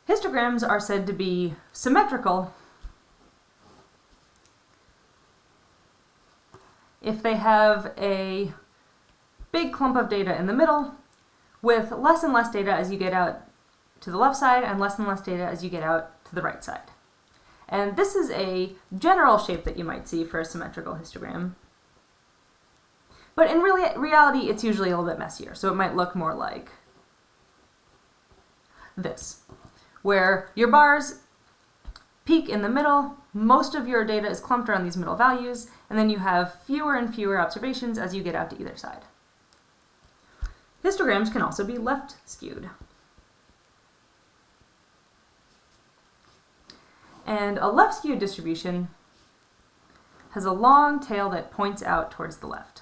Histograms are said to be symmetrical if they have a big clump of data in the middle with less and less data as you get out to the left side and less data as you get out to the right side. And this is a general shape that you might see for a symmetrical histogram. But in reality, it's usually a little bit messier, so it might look more like this, where your bars peak in the middle, most of your data is clumped around these middle values, and then you have fewer and fewer observations as you get out to either side. Histograms can also be left skewed. And a left skewed distribution has a long tail that points out towards the left.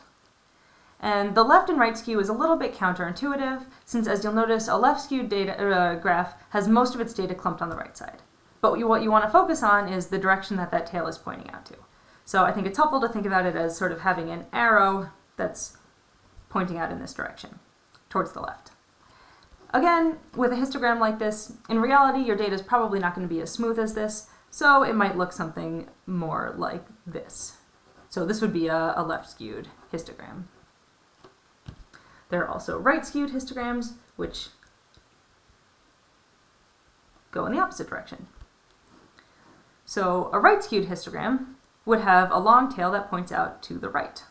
And the left and right skew is a little bit counterintuitive, since as you'll notice, a left skewed data graph has most of its data clumped on the right side. But what you want to focus on is the direction that that tail is pointing out to. So I think it's helpful to think about it as sort of having an arrow that's pointing out in this direction, towards the left. Again, with a histogram like this, in reality your data is probably not going to be as smooth as this, so it might look something more like this. So this would be a left skewed histogram. There are also right skewed histograms, which go in the opposite direction. So a right skewed histogram would have a long tail that points out to the right.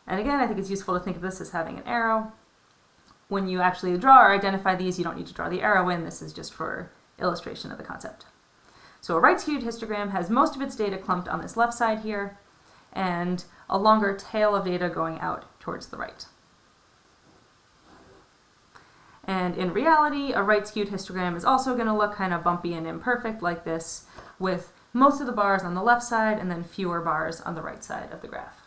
And again, I think it's useful to think of this as having an arrow. When you actually draw or identify these, you don't need to draw the arrow in. This is just for illustration of the concept. So a right skewed histogram has most of its data clumped on this left side here, and a longer tail of data going out towards the right. And in reality, a right skewed histogram is also going to look kind of bumpy and imperfect like this, with most of the bars on the left side and then fewer bars on the right side of the graph.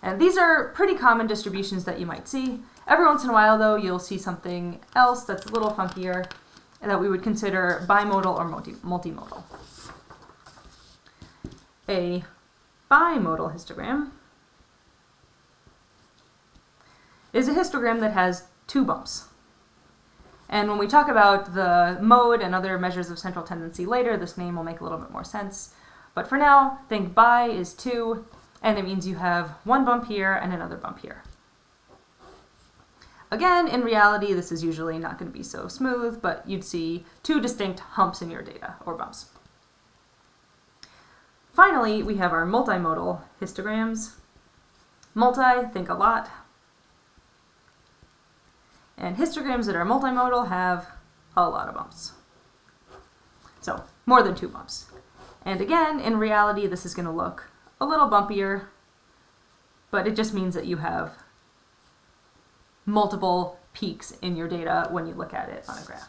And these are pretty common distributions that you might see. Every once in a while, though, you'll see something else that's a little funkier and that we would consider bimodal or multimodal. A bimodal histogram is a histogram that has two bumps. And when we talk about the mode and other measures of central tendency later, this name will make a little bit more sense. But for now, think bi is 2, and it means you have one bump here and another bump here. Again, in reality, this is usually not going to be so smooth, but you'd see two distinct humps in your data, or bumps. Finally, we have our multimodal histograms. Multi, think a lot. And histograms that are multimodal have a lot of bumps. So, more than 2 bumps. And again, in reality, this is going to look a little bumpier, but it just means that you have multiple peaks in your data when you look at it on a graph.